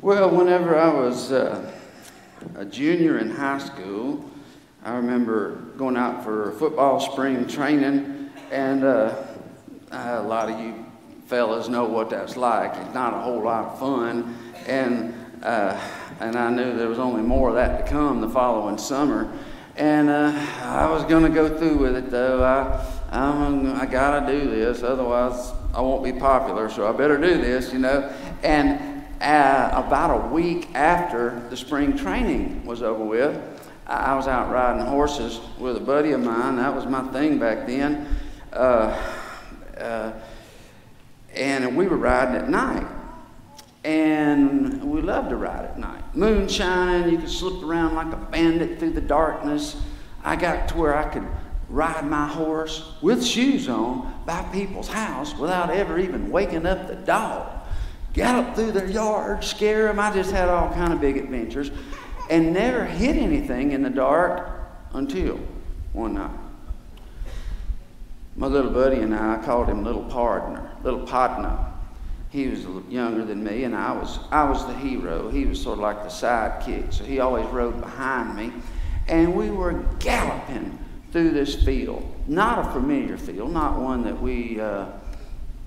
Well, whenever I was a junior in high school, I remember going out for football spring training, and a lot of you fellas know what that's like. It's not a whole lot of fun, and I knew there was only more of that to come the following summer. And I was going to go through with it, though. I got to do this, otherwise I won't be popular, so I better do this, you know. And about a week after the spring training was over with, I was out riding horses with a buddy of mine. That was my thing back then. And we were riding at night. And we loved to ride at night. Moon shining, you could slip around like a bandit through the darkness. I got to where I could ride my horse with shoes on by people's house without ever even waking up the dog. Gallop through their yard, scare them. I just had all kind of big adventures and never hit anything in the dark until one night. My little buddy and I called him little partner. He was younger than me, and I was the hero. He was sort of like the sidekick, so he always rode behind me. And we were galloping through this field. Not a familiar field, not one that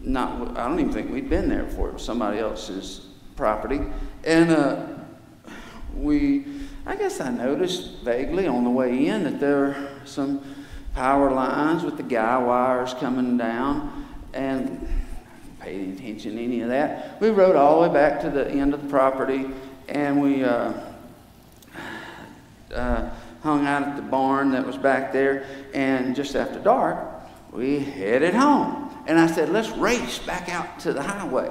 I don't even think we'd been there before. It was somebody else's property. And I guess I noticed vaguely on the way in that there were some power lines with the guy wires coming down, and I didn't pay attention to any of that. We rode all the way back to the end of the property, and we hung out at the barn that was back there, and just after dark, we headed home. And I said, let's race back out to the highway.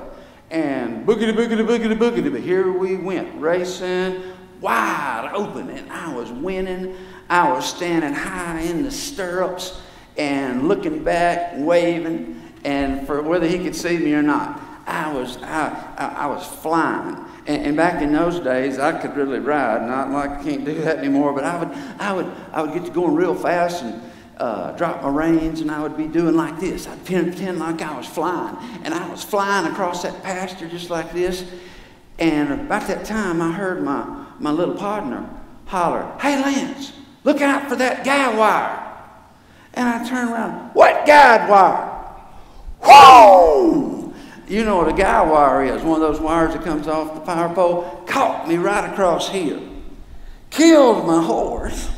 And boogity, boogity, boogity, boogity, but here we went, racing, wide open, and I was winning. I was standing high in the stirrups and looking back, waving, and for whether he could see me or not, I was flying. And back in those days, I could really ride. Not like I can't do that anymore, but I would get to going real fast and drop my reins, and I would be doing like this. I'd pretend like I was flying, and I was flying across that pasture just like this. And about that time, I heard my little partner holler, "Hey, Lance, look out for that guy wire." And I turned around, "What guide wire?" Whoa! You know what a guy wire is, one of those wires that comes off the power pole. Caught me right across here. Killed my horse.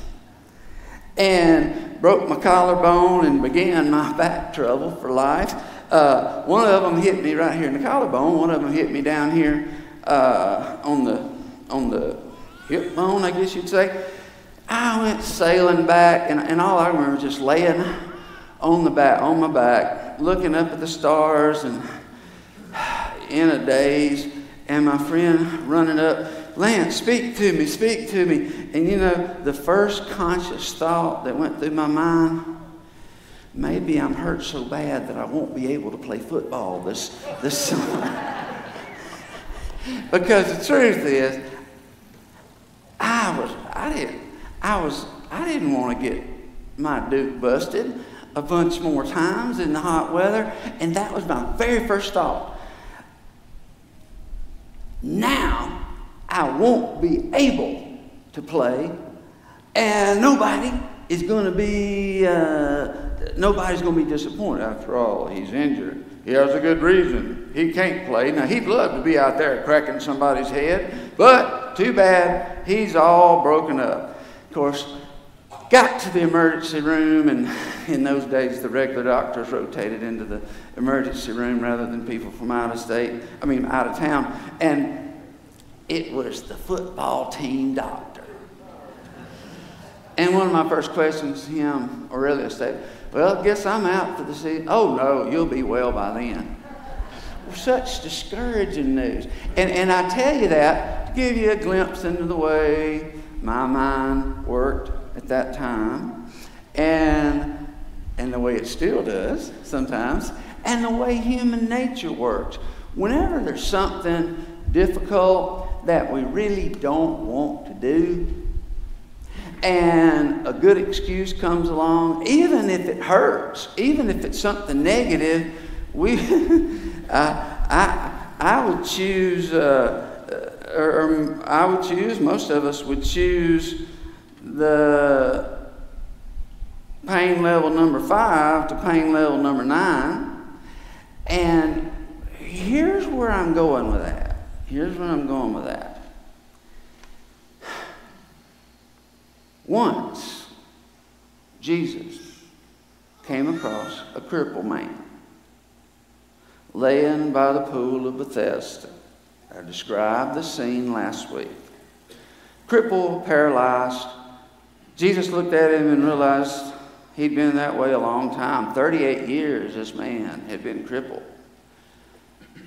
And broke my collarbone and began my back trouble for life. One of them hit me right here in the collarbone. One of them hit me down here on the hip bone, I guess you'd say. I went sailing back, and all I remember was just laying on my back, looking up at the stars and in a daze. And my friend running up, "Lance, speak to me. And you know, the first conscious thought that went through my mind, maybe I'm hurt so bad that I won't be able to play football this summer. Because the truth is, I didn't want to get my Duke busted a bunch more times in the hot weather, and that was my very first thought. Now I won't be able to play, and nobody's going to be disappointed. After all, he's injured. He has a good reason. He can't play. Now, he'd love to be out there cracking somebody's head, but too bad, he's all broken up. Of course, got to the emergency room, and in those days, the regular doctors rotated into the emergency room rather than people from out of town. And it was the football team doctor. And one of my first questions to him, Aurelia, said, "Well, guess I'm out for the season." "Oh, no, you'll be well by then." Such discouraging news. And I tell you that to give you a glimpse into the way my mind worked at that time, and the way it still does sometimes, and the way human nature works. Whenever there's something difficult that we really don't want to do, and a good excuse comes along, even if it hurts, even if it's something negative, I would choose or I would choose, most of us would choose the pain level number 5 to pain level number 9. And here's where I'm going with that. Once, Jesus came across a crippled man laying by the pool of Bethesda. I described the scene last week. Crippled, paralyzed. Jesus looked at him and realized he'd been that way a long time. 38 years this man had been crippled.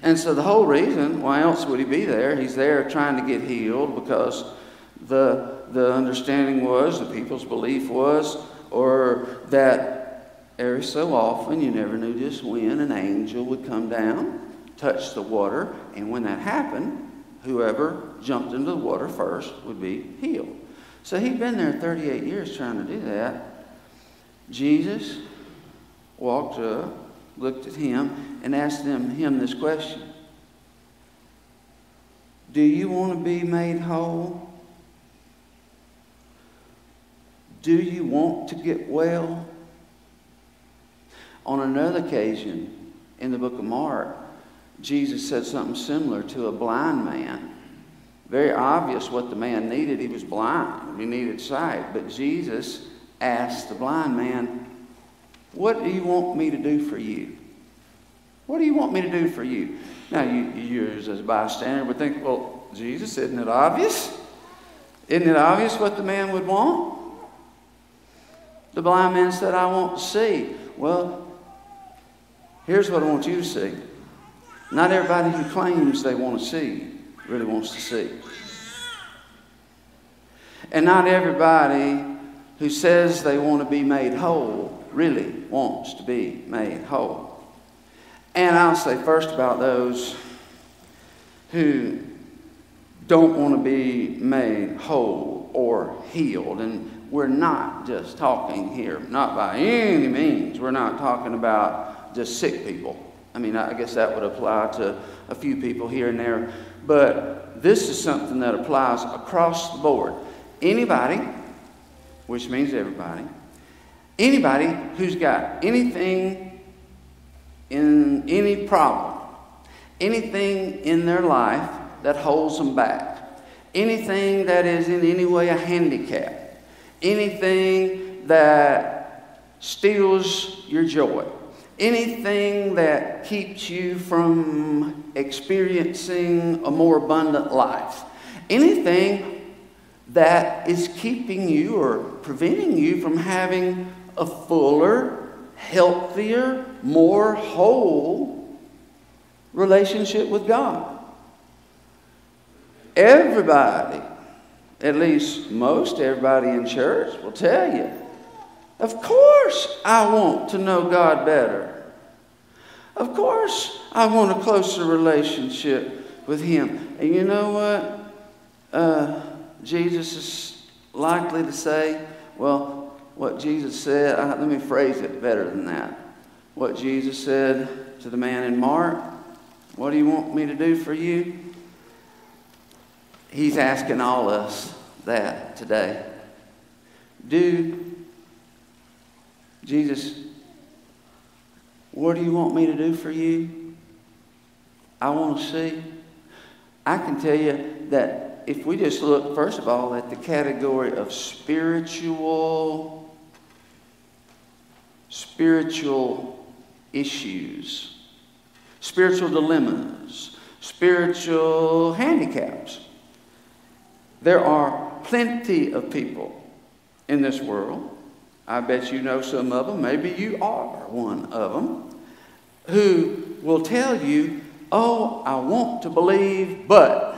And so the whole reason, why else would he be there? He's there trying to get healed because the understanding was, the people's belief was, or that every so often, you never knew just when, an angel would come down, touch the water, and when that happened, whoever jumped into the water first would be healed. So he'd been there 38 years trying to do that. Jesus walked up, looked at him, and asked him this question. Do you want to be made whole? Do you want to get well? On another occasion, in the book of Mark, Jesus said something similar to a blind man. Very obvious what the man needed. He was blind. He needed sight. But Jesus asked the blind man, what do you want me to do for you? What do you want me to do for you? Now, you as a bystander would think, well, Jesus, isn't it obvious? Isn't it obvious what the man would want? The blind man said, I want to see. Well, here's what I want you to see. Not everybody who claims they want to see really wants to see. And not everybody who says they want to be made whole really wants to be made whole. And I'll say first about those who don't want to be made whole or healed. And we're not just talking here, not by any means. We're not talking about just sick people. I mean, I guess that would apply to a few people here and there. But this is something that applies across the board. Anybody, which means everybody, anybody who's got anything in any problem, anything in their life that holds them back, anything that is in any way a handicap, anything that steals your joy, anything that keeps you from experiencing a more abundant life, anything that is keeping you or preventing you from having a fuller, healthier, more whole relationship with God. Everybody, at least most everybody in church, will tell you, of course I want to know God better. Of course I want a closer relationship with Him. And you know what? Jesus is likely to say, well, what Jesus said, let me phrase it better than that. What Jesus said to the man in Mark, what do you want me to do for you? He's asking all us that today. Jesus, what do you want me to do for you? I want to see. I can tell you that if we just look, first of all, at the category of spiritual issues, spiritual dilemmas, spiritual handicaps, there are plenty of people in this world, I bet you know some of them, maybe you are one of them, who will tell you, oh, I want to believe, but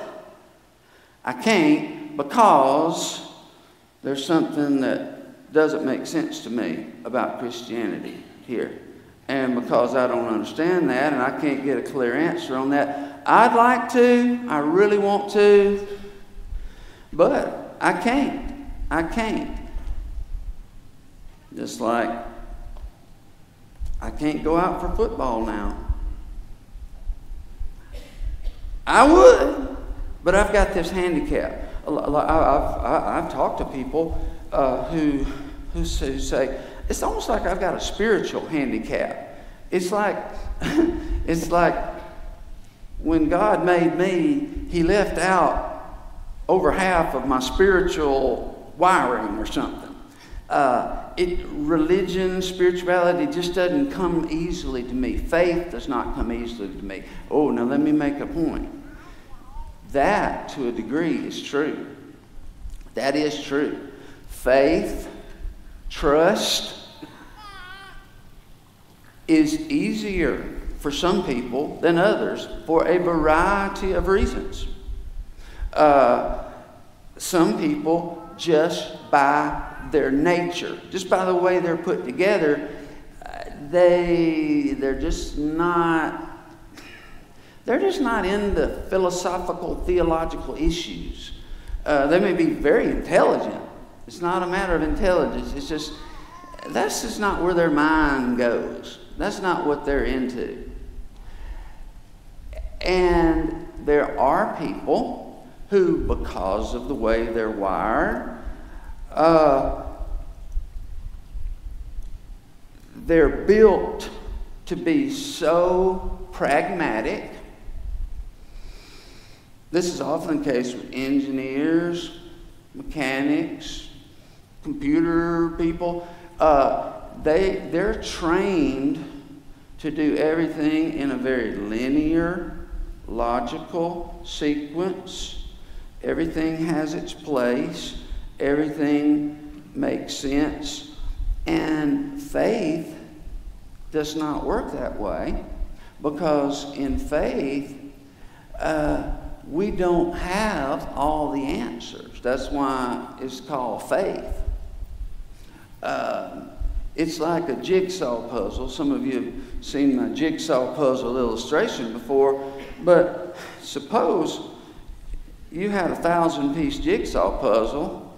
I can't because there's something that doesn't make sense to me about Christianity here. And because I don't understand that and I can't get a clear answer on that, I'd like to, I really want to, but I can't. Just like I can't go out for football now. I would, But I've got this handicap. I've talked to people who say, it's almost like I've got a spiritual handicap. It's like, it's like when God made me, He left out over half of my spiritual wiring or something. Religion, spirituality just doesn't come easily to me. Faith does not come easily to me. Oh, now let me make a point. That, to a degree, is true. That is true. Faith, trust, is easier for some people than others for a variety of reasons. Some people, just by their nature, just by the way they're put together, they're just not into philosophical, theological issues. They may be very intelligent. It's not a matter of intelligence. It's just, that's just not where their mind goes. That's not what they're into. And there are people who, because of the way they're wired, they're built to be so pragmatic. This is often the case with engineers, mechanics, computer people. They're trained to do everything in a very linear, logical sequence. Everything has its place. Everything makes sense. And faith does not work that way, because in faith, we don't have all the answers. That's why it's called faith. It's like a jigsaw puzzle. Some of you have seen my jigsaw puzzle illustration before, but suppose you had a 1,000-piece jigsaw puzzle,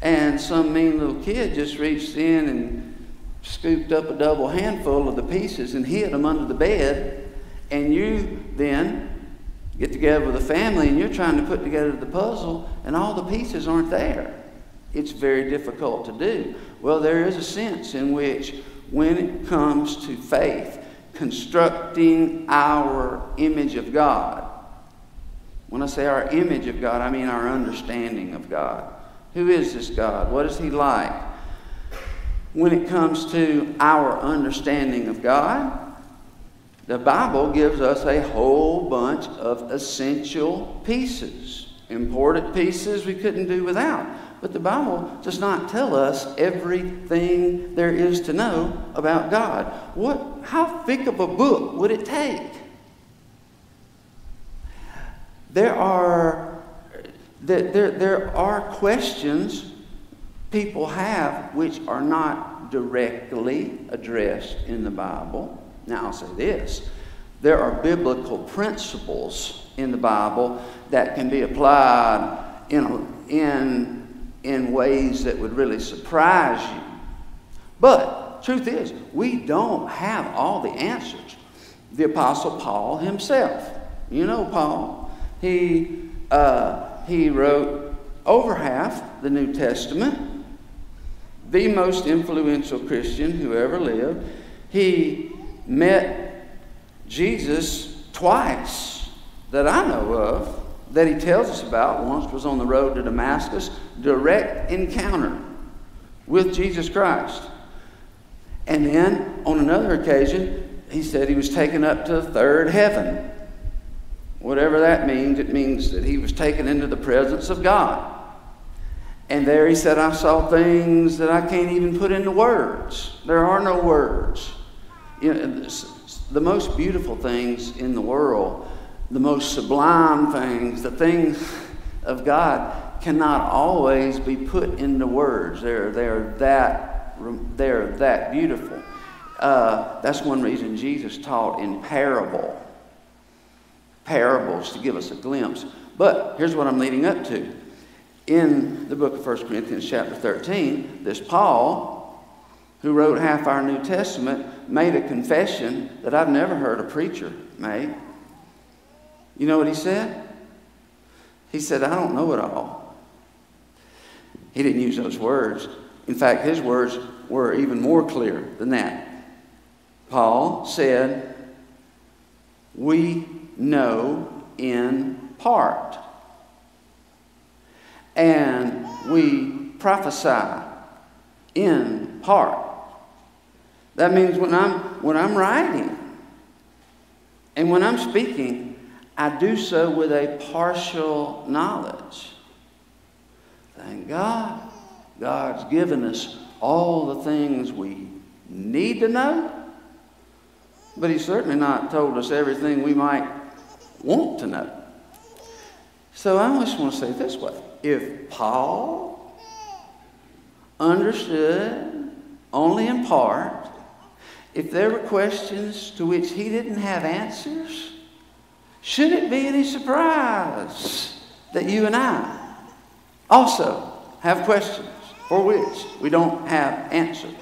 and some mean little kid just reached in and scooped up a double handful of the pieces and hid them under the bed, and you then get together with a family and you're trying to put together the puzzle and all the pieces aren't there. It's very difficult to do. Well, there is a sense in which, when it comes to faith, constructing our image of God, when I say our image of God, I mean our understanding of God. Who is this God? What is He like? When it comes to our understanding of God, the Bible gives us a whole bunch of essential pieces. Important pieces we couldn't do without. But the Bible does not tell us everything there is to know about God. How thick of a book would it take? There are questions people have which are not directly addressed in the Bible. Now I'll say this. There are biblical principles in the Bible that can be applied in ways that would really surprise you. But truth is, we don't have all the answers. The Apostle Paul himself, you know Paul, he wrote over half the New Testament, the most influential Christian who ever lived. He met Jesus twice that I know of, that he tells us about. Once was on the road to Damascus, direct encounter with Jesus Christ. And then on another occasion, he said he was taken up to the third heaven. Whatever that means, it means that he was taken into the presence of God. And there he said, I saw things that I can't even put into words. There are no words. You know, the most beautiful things in the world, the most sublime things, the things of God cannot always be put into words. They're that beautiful. That's one reason Jesus taught in parables to give us a glimpse. But here's what I'm leading up to. In the book of 1 Corinthians chapter 13, this Paul, who wrote half our New Testament, made a confession that I've never heard a preacher make. You know what he said? He said, I don't know it all. He didn't use those words. In fact, his words were even more clear than that. Paul said, we know in part, and we prophesy in part. That means when I'm writing and when I'm speaking, I do so with a partial knowledge. Thank God. God's given us all the things we need to know, but He's certainly not told us everything we might want to know. So I just want to say it this way. If Paul understood only in part, if there were questions to which he didn't have answers, should it be any surprise that you and I also have questions for which we don't have answers?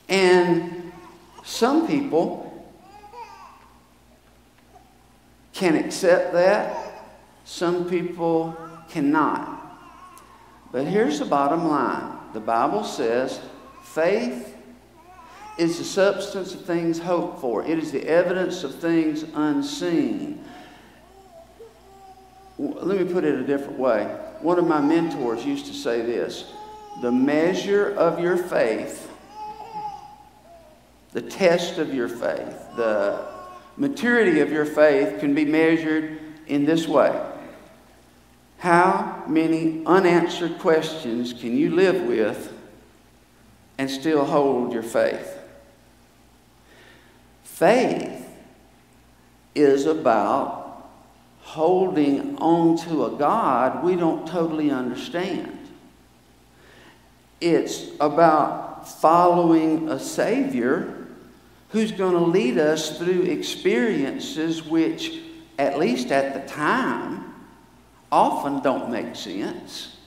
And some people can accept that, some people cannot. But here's the bottom line. The Bible says faith is the substance of things hoped for. It is the evidence of things unseen. Let me put it a different way. One of my mentors used to say this: the measure of your faith, the test of your faith, the maturity of your faith can be measured in this way. How many unanswered questions can you live with and still hold your faith? Faith is about holding on to a God we don't totally understand. It's about following a Savior who's going to lead us through experiences which, at least at the time, often don't make sense.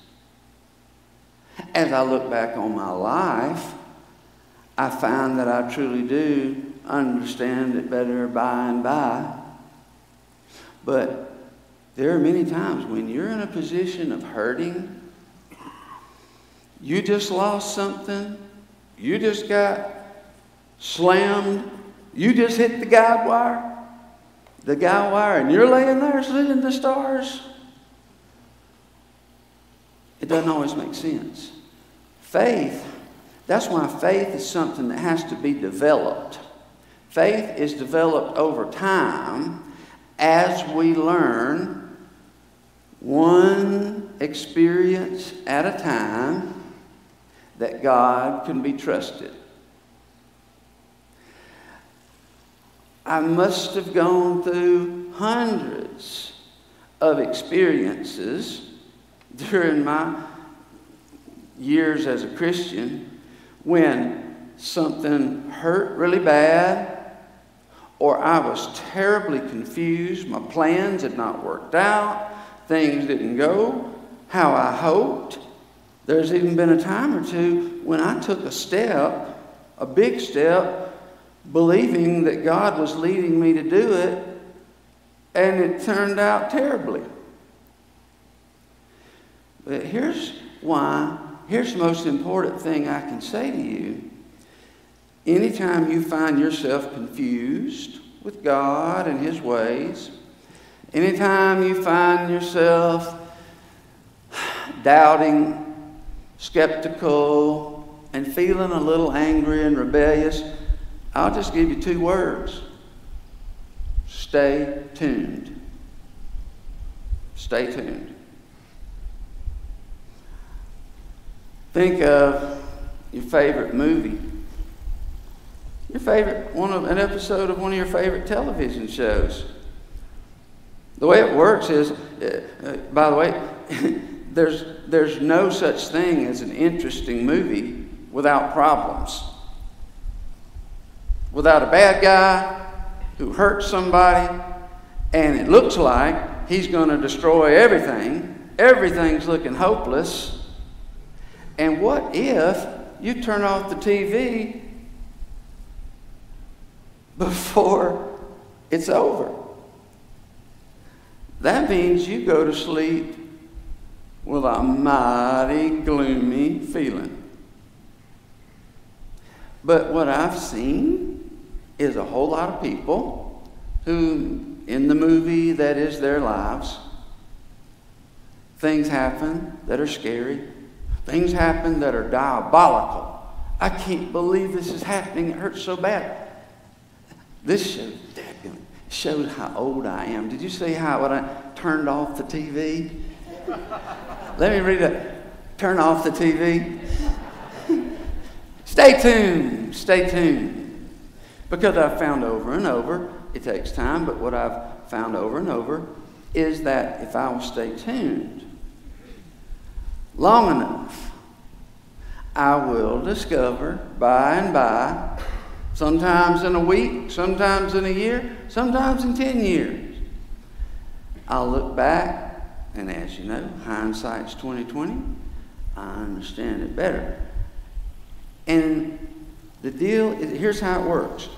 As I look back on my life, I find that I truly do understand it better by and by. But there are many times when you're in a position of hurting, you just lost something, you just got slammed, you just hit the guide wire, and you're laying there seeing the stars. It doesn't always make sense. Faith, that's why faith is something that has to be developed. Faith is developed over time as we learn one experience at a time that God can be trusted. I must have gone through hundreds of experiences during my years as a Christian when something hurt really bad, or I was terribly confused, my plans had not worked out, things didn't go how I hoped. There's even been a time or two when I took a step, a big step, believing that God was leading me to do it, and it turned out terribly. But here's the most important thing I can say to you. Anytime you find yourself confused with God and His ways, anytime you find yourself doubting, skeptical, and feeling a little angry and rebellious, I'll just give you two words. Stay tuned. Stay tuned. Think of your favorite movie. An episode of one of your favorite television shows. The way it works is, by the way, there's no such thing as an interesting movie without problems. Without a bad guy who hurts somebody, and it looks like he's going to destroy everything. Everything's looking hopeless. And what if you turn off the TV before it's over? that means you go to sleep with a mighty gloomy feeling. But what I've seen is a whole lot of people who, in the movie that is their lives, things happen that are scary. Things happen that are diabolical. I can't believe this is happening. It hurts so bad. This shows how old I am. Did you see how when I turned off the TV? Let me read it. Turn off the TV. Stay tuned. Stay tuned. Because I've found over and over, it takes time, but what I've found over and over is that if I will stay tuned long enough, I will discover by and by, sometimes in a week, sometimes in a year, sometimes in 10 years, I'll look back, and as you know, hindsight's 20/20. I understand it better. And the deal is, here's how it works.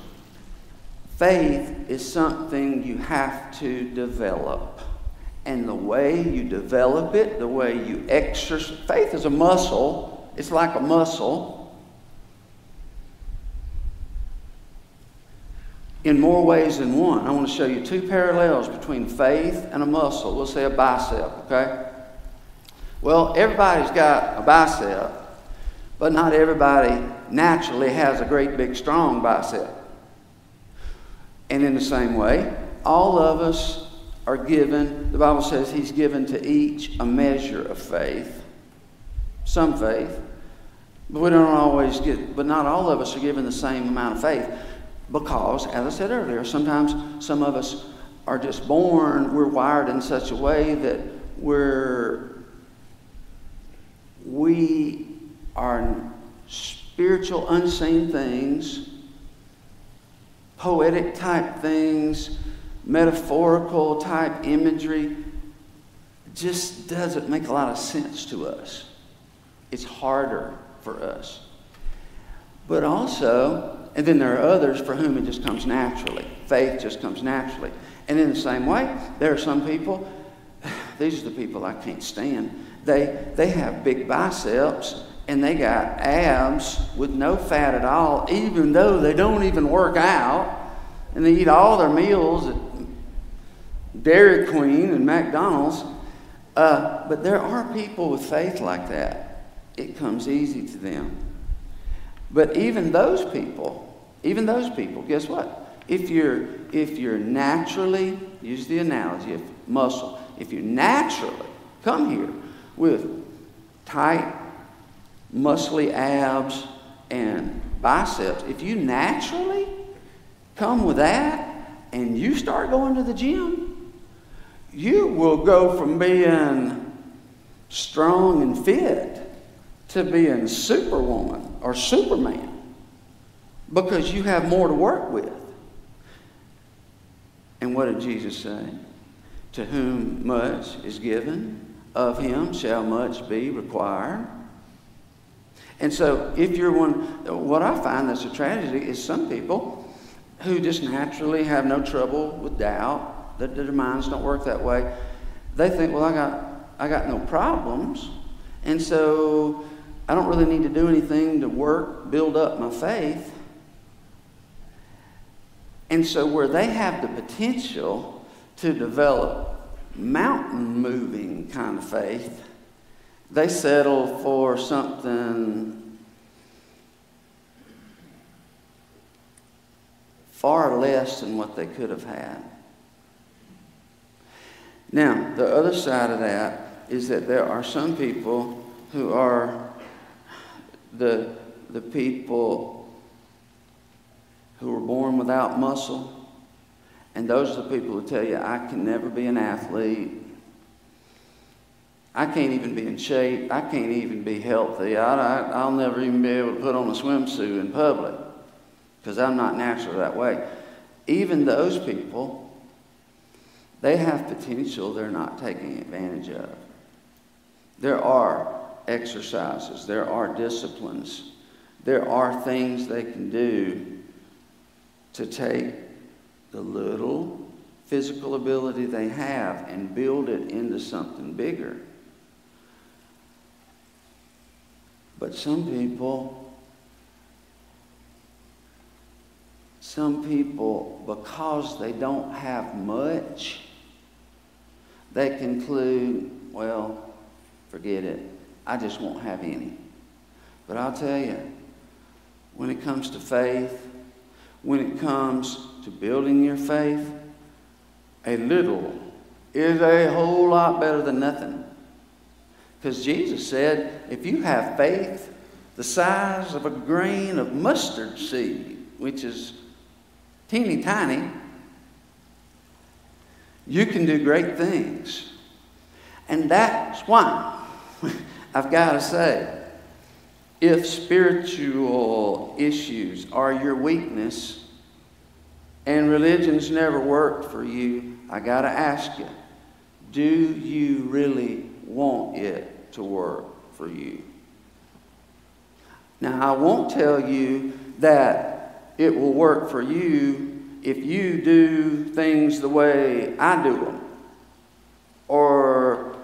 Faith is something you have to develop. And the way you develop it, the way you exercise, faith is a muscle. It's like a muscle. In more ways than one. I want to show you two parallels between faith and a muscle. We'll say a bicep, okay? Well, everybody's got a bicep, but not everybody naturally has a great big strong bicep. And in the same way, all of us are given, the Bible says He's given to each a measure of faith. Some faith. But we don't always get, but not all of us are given the same amount of faith. Because, as I said earlier, sometimes some of us are just born, we're wired in such a way that we are spiritual unseen things, poetic type things, metaphorical type imagery, just doesn't make a lot of sense to us. It's harder for us. But also, and then there are others for whom it just comes naturally. Faith just comes naturally. And in the same way, there are some people, these are the people I can't stand. They have big biceps and they got abs with no fat at all, even though they don't even work out. And they eat all their meals at Dairy Queen and McDonald's. But there are people with faith like that. It comes easy to them. But even those people, guess what? If you're naturally, use the analogy of muscle, if you naturally come here with tight, muscly abs and biceps, if you naturally come with that and you start going to the gym, you will go from being strong and fit to being Superwoman or Superman, because you have more to work with. And what did Jesus say? To whom much is given, of him shall much be required. And so if you're one, what I find that's a tragedy is some people who just naturally have no trouble with doubt, that their minds don't work that way. They think, well, I got no problems, and so I don't really need to do anything to build up my faith. And so where they have the potential to develop mountain-moving kind of faith, they settle for something far less than what they could have had. Now, the other side of that is that there are some people who are the people who were born without muscle, and those are the people who tell you, I can never be an athlete. I can't even be in shape. I can't even be healthy. I'll never even be able to put on a swimsuit in public because I'm not natural that way. Even those people, they have potential they're not taking advantage of. There are exercises. There are disciplines. There are things they can do to take the little physical ability they have and build it into something bigger. But some people, because they don't have much, they conclude, well, forget it. I just won't have any. But I'll tell you, when it comes to faith, when it comes to building your faith, a little is a whole lot better than nothing. Because Jesus said, if you have faith the size of a grain of mustard seed, which is teeny tiny, you can do great things. And that's why I've got to say, if spiritual issues are your weakness and religion's never worked for you, I got to ask you, do you really want it to work for you? Now, I won't tell you that it will work for you if you do things the way I do them, or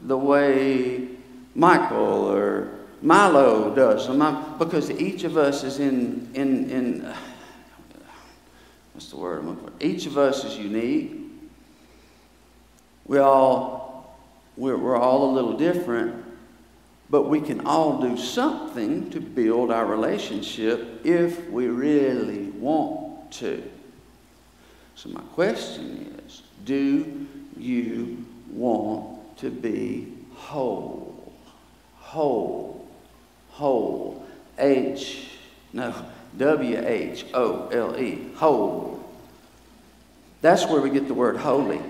the way Michael or Milo does them, because each of us is in what's the word I'm looking for? Each of us is unique. We're all a little different, but we can all do something to build our relationship if we really want to. So my question is, do you want to be whole? Whole. W-H-O-L-E. Whole. That's where we get the word holy.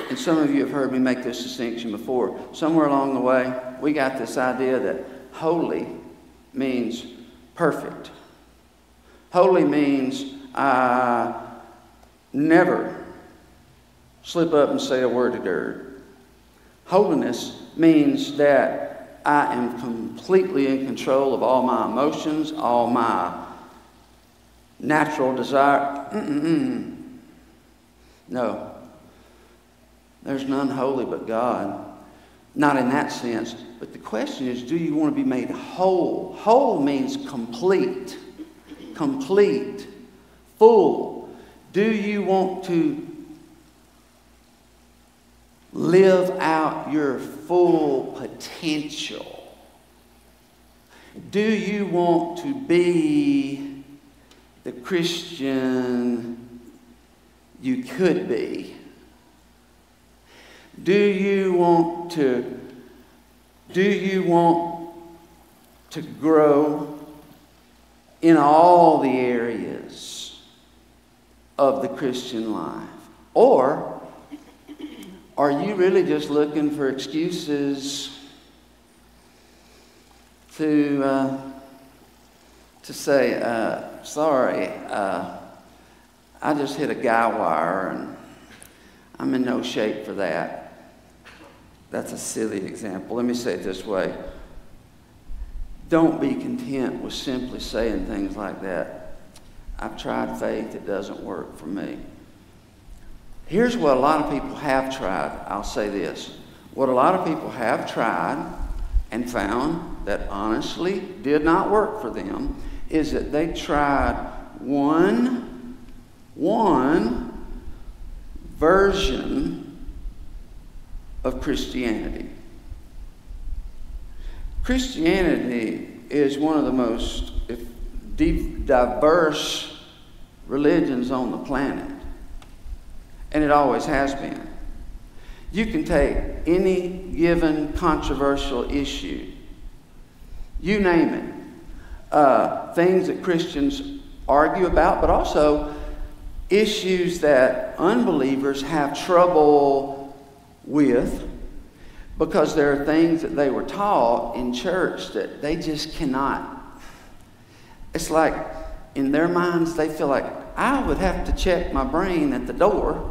And some of you have heard me make this distinction before. Somewhere along the way, we got this idea that holy means perfect. Holy means I never slip up and say a word of dirt. Holiness means that I am completely in control of all my emotions, all my natural desire. No. There's none holy but God. Not in that sense. But the question is, do you want to be made whole? Whole means complete. Complete. Full. Do you want to live out your full potential? Do you want to be the Christian you could be? Do you want to grow in all the areas of the Christian life? Or are you really just looking for excuses to say, sorry, I just hit a guy wire and I'm in no shape for that? That's a silly example. Let me say it this way. Don't be content with simply saying things like that. I've tried faith, it doesn't work for me. Here's what a lot of people have tried. I'll say this. What a lot of people have tried and found that honestly did not work for them is that they tried one version of Christianity. Christianity is one of the most diverse religions on the planet. And it always has been. You can take any given controversial issue, you name it, things that Christians argue about, but also issues that unbelievers have trouble with because there are things that they were taught in church that they just cannot. It's like in their minds they feel like I would have to check my brain at the door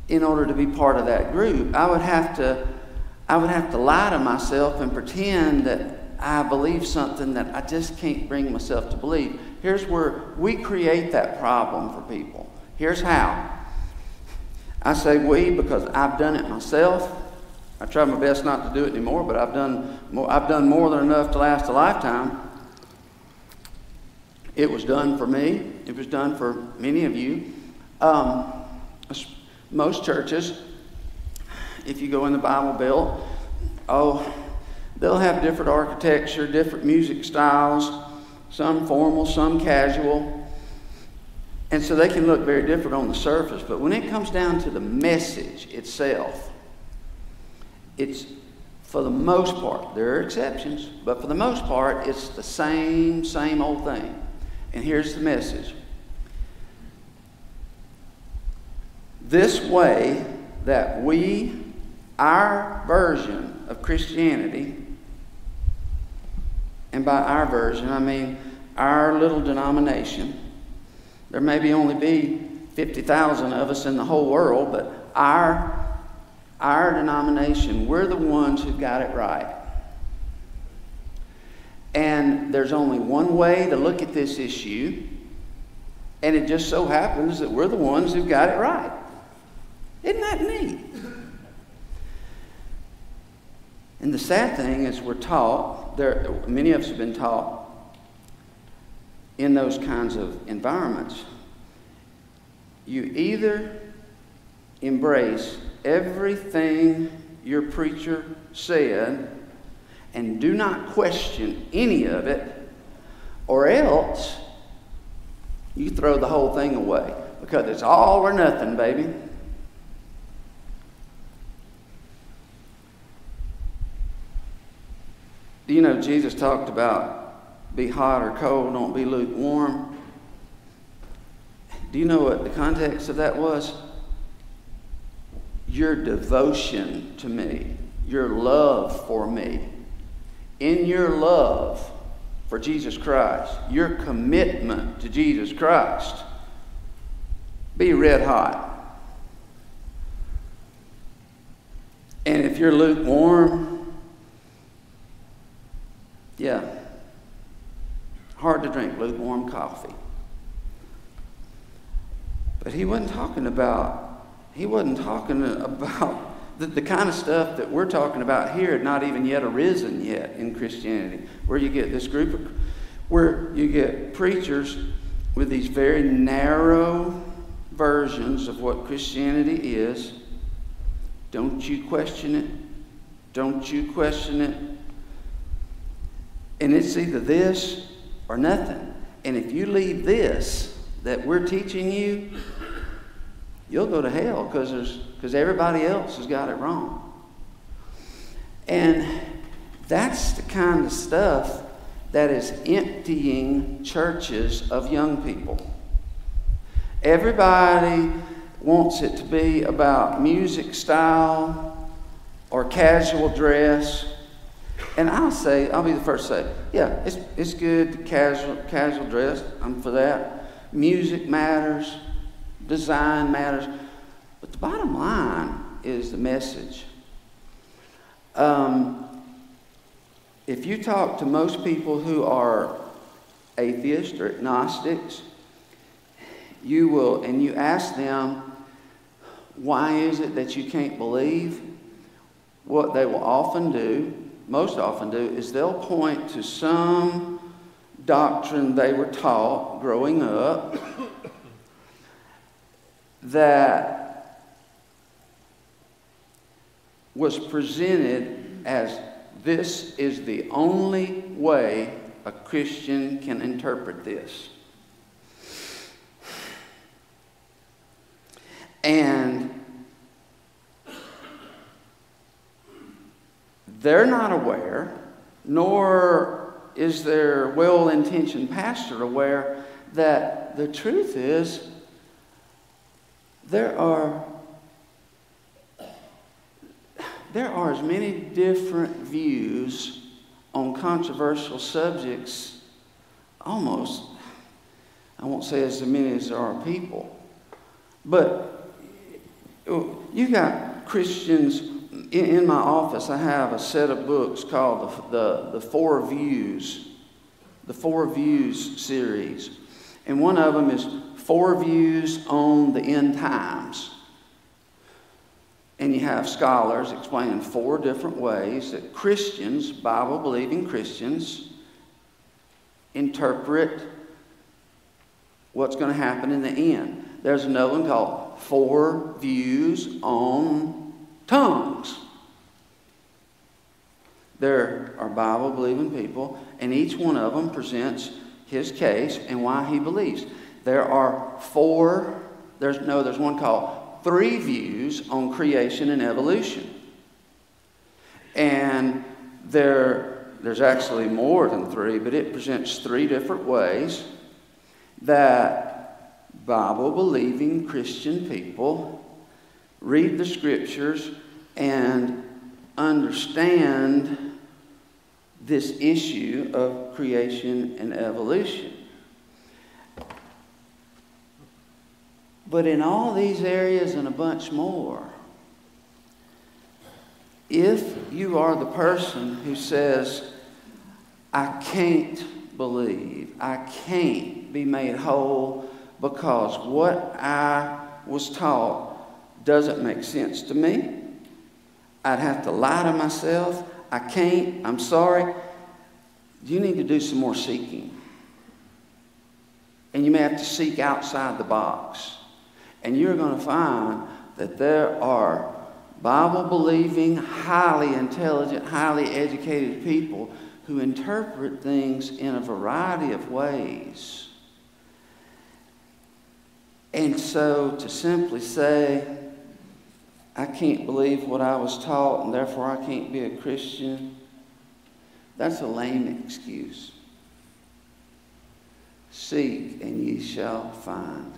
in order to be part of that group. I would have to lie to myself and pretend that I believe something that I just can't bring myself to believe. Here's where we create that problem for people. Here's how. I say we because I've done it myself. I try my best not to do it anymore, but I've done more than enough to last a lifetime. It was done for me. It was done for many of you. Most churches, if you go in the Bible Belt, they'll have different architecture, different music styles, some formal, some casual. And so they can look very different on the surface. But when it comes down to the message itself, it's, for the most part, there are exceptions, but for the most part, it's the same old thing. And here's the message. This way that our version of Christianity, and by our version, I mean our little denomination. There may only be 50,000 of us in the whole world, but our denomination, we're the ones who got it right. And there's only one way to look at this issue, and it just so happens that we're the ones who got it right. Isn't that neat? And the sad thing is we're taught, many of us have been taught in those kinds of environments, you either embrace everything your preacher said and do not question any of it, or else you throw the whole thing away because it's all or nothing, baby. Do you know Jesus talked about be hot or cold, don't be lukewarm? Do you know what the context of that was? Your devotion to me, your love for me. In your love for Jesus Christ, your commitment to Jesus Christ, be red hot. And if you're lukewarm, yeah, hard to drink lukewarm coffee. But he wasn't talking about the kind of stuff that we're talking about here had not even yet arisen yet in Christianity, where you get this where you get preachers with these very narrow versions of what Christianity is. Don't you question it. Don't you question it. And it's either this or nothing. And if you leave this that we're teaching you, you'll go to hell because everybody else has got it wrong. And that's the kind of stuff that is emptying churches of young people. Everybody wants it to be about music style or casual dress. And I'll be the first to say, yeah, it's good, casual dress. I'm for that. Music matters. Design matters. But the bottom line is the message. If you talk to most people who are atheists or agnostics, you will, and you ask them, why is it that you can't believe? What they will most often do, is they'll point to some doctrine they were taught growing up that was presented as this is the only way a Christian can interpret this. And they're not aware, nor is their well-intentioned pastor aware, that the truth is there are as many different views on controversial subjects, almost, I won't say as many as there are people, but you got Christians. In my office, I have a set of books called the Four Views, the Four Views series. And one of them is 4 Views on the End Times. and you have scholars explaining 4 different ways that Christians, Bible-believing Christians, interpret what's going to happen in the end. There's another one called 4 Views on Tongues. There are Bible-believing people, and each one of them presents his case and why he believes. There's one called 3 Views on Creation and Evolution. And there's actually more than 3, but it presents 3 different ways that Bible-believing Christian people read the Scriptures and understand this issue of creation and evolution. But in all these areas and a bunch more, if you are the person who says, I can't believe, I can't be made whole because what I was taught doesn't make sense to me, I'd have to lie to myself, I can't, I'm sorry, you need to do some more seeking. And you may have to seek outside the box. And you're going to find that there are Bible-believing, highly intelligent, highly educated people who interpret things in a variety of ways. And so to simply say, I can't believe what I was taught and therefore I can't be a Christian, that's a lame excuse. Seek and ye shall find.